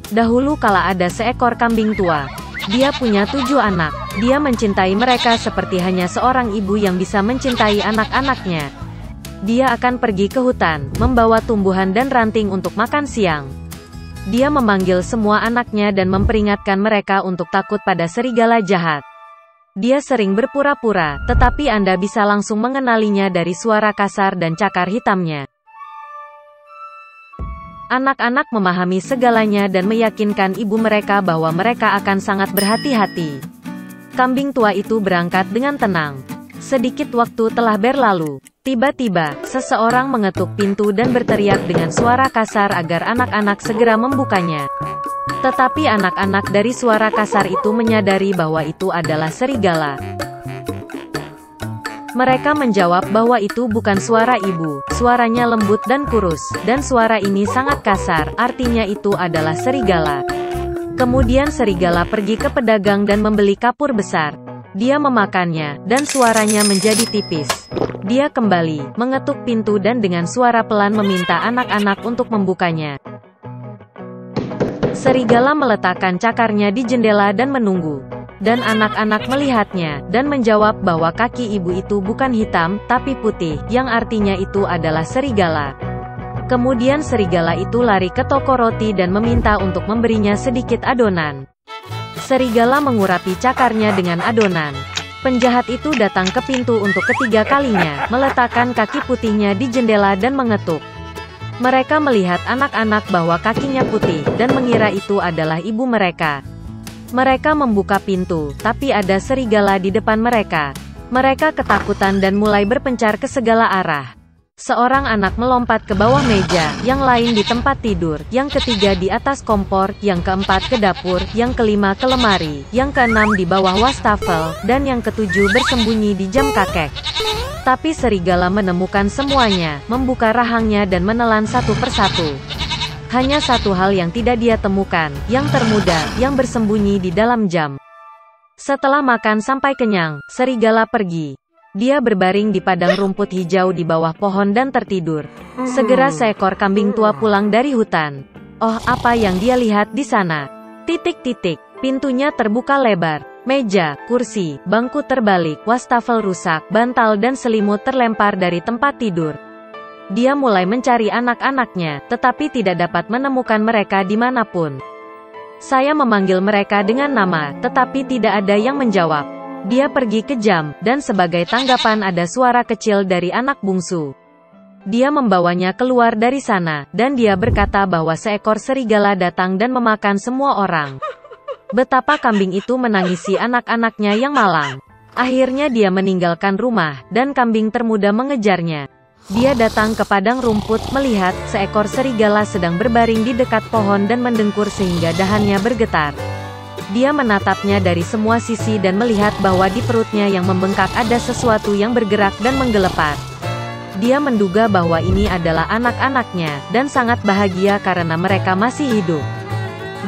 Dahulu kala ada seekor kambing tua. Dia punya 7 anak. Dia mencintai mereka seperti hanya seorang ibu yang bisa mencintai anak-anaknya. Dia akan pergi ke hutan, membawa tumbuhan dan ranting untuk makan siang. Dia memanggil semua anaknya dan memperingatkan mereka untuk takut pada serigala jahat. Dia sering berpura-pura, tetapi Anda bisa langsung mengenalinya dari suara kasar dan cakar hitamnya. Anak-anak memahami segalanya dan meyakinkan ibu mereka bahwa mereka akan sangat berhati-hati. Kambing tua itu berangkat dengan tenang. Sedikit waktu telah berlalu. Tiba-tiba, seseorang mengetuk pintu dan berteriak dengan suara kasar agar anak-anak segera membukanya. Tetapi anak-anak dari suara kasar itu menyadari bahwa itu adalah serigala. Mereka menjawab bahwa itu bukan suara ibu, suaranya lembut dan kurus, dan suara ini sangat kasar, artinya itu adalah serigala. Kemudian serigala pergi ke pedagang dan membeli kapur besar. Dia memakannya, dan suaranya menjadi tipis. Dia kembali, mengetuk pintu dan dengan suara pelan meminta anak-anak untuk membukanya. Serigala meletakkan cakarnya di jendela dan menunggu. Dan anak-anak melihatnya, dan menjawab bahwa kaki ibu itu bukan hitam, tapi putih, yang artinya itu adalah serigala. Kemudian serigala itu lari ke toko roti dan meminta untuk memberinya sedikit adonan. Serigala mengurapi cakarnya dengan adonan. Penjahat itu datang ke pintu untuk ketiga kalinya, meletakkan kaki putihnya di jendela dan mengetuk. Mereka melihat anak-anak bahwa kakinya putih, dan mengira itu adalah ibu mereka. Mereka membuka pintu, tapi ada serigala di depan mereka. Mereka ketakutan dan mulai berpencar ke segala arah. Seorang anak melompat ke bawah meja, yang lain di tempat tidur, yang ketiga di atas kompor, yang keempat ke dapur, yang kelima ke lemari, yang keenam di bawah wastafel, dan yang ketujuh bersembunyi di jam kakek. Tapi serigala menemukan semuanya, membuka rahangnya dan menelan satu persatu. Hanya satu hal yang tidak dia temukan, yang termuda, yang bersembunyi di dalam jam. Setelah makan sampai kenyang, serigala pergi. Dia berbaring di padang rumput hijau di bawah pohon dan tertidur. Segera seekor kambing tua pulang dari hutan. Oh, apa yang dia lihat di sana? Titik-titik. Pintunya terbuka lebar. Meja, kursi, bangku terbalik, wastafel rusak, bantal dan selimut terlempar dari tempat tidur. Dia mulai mencari anak-anaknya, tetapi tidak dapat menemukan mereka dimanapun. Saya memanggil mereka dengan nama, tetapi tidak ada yang menjawab. Dia pergi ke jam, dan sebagai tanggapan ada suara kecil dari anak bungsu. Dia membawanya keluar dari sana, dan dia berkata bahwa seekor serigala datang dan memakan semua orang. Betapa kambing itu menangisi anak-anaknya yang malang. Akhirnya dia meninggalkan rumah, dan kambing termuda mengejarnya. Dia datang ke padang rumput, melihat seekor serigala sedang berbaring di dekat pohon dan mendengkur sehingga dahannya bergetar. Dia menatapnya dari semua sisi dan melihat bahwa di perutnya yang membengkak ada sesuatu yang bergerak dan menggelepat. Dia menduga bahwa ini adalah anak-anaknya, dan sangat bahagia karena mereka masih hidup.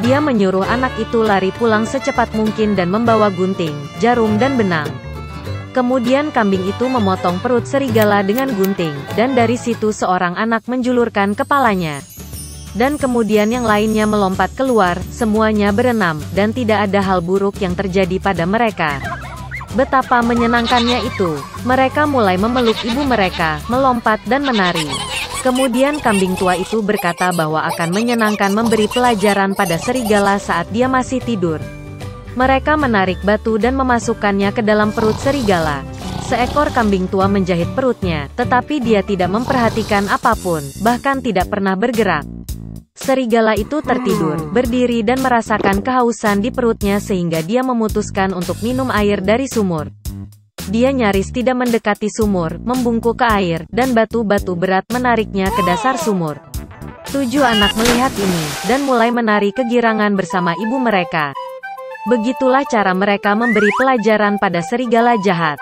Dia menyuruh anak itu lari pulang secepat mungkin dan membawa gunting, jarum dan benang. Kemudian kambing itu memotong perut serigala dengan gunting, dan dari situ seorang anak menjulurkan kepalanya. Dan kemudian yang lainnya melompat keluar, semuanya berenam, dan tidak ada hal buruk yang terjadi pada mereka. Betapa menyenangkannya itu. Mereka mulai memeluk ibu mereka, melompat dan menari. Kemudian kambing tua itu berkata bahwa akan menyenangkan memberi pelajaran pada serigala saat dia masih tidur. Mereka menarik batu dan memasukkannya ke dalam perut serigala. Seekor kambing tua menjahit perutnya, tetapi dia tidak memperhatikan apapun, bahkan tidak pernah bergerak. Serigala itu tertidur, berdiri dan merasakan kehausan di perutnya sehingga dia memutuskan untuk minum air dari sumur. Dia nyaris tidak mendekati sumur, membungkuk ke air, dan batu-batu berat menariknya ke dasar sumur. 7 anak melihat ini, dan mulai menari kegirangan bersama ibu mereka. Begitulah cara mereka memberi pelajaran pada serigala jahat.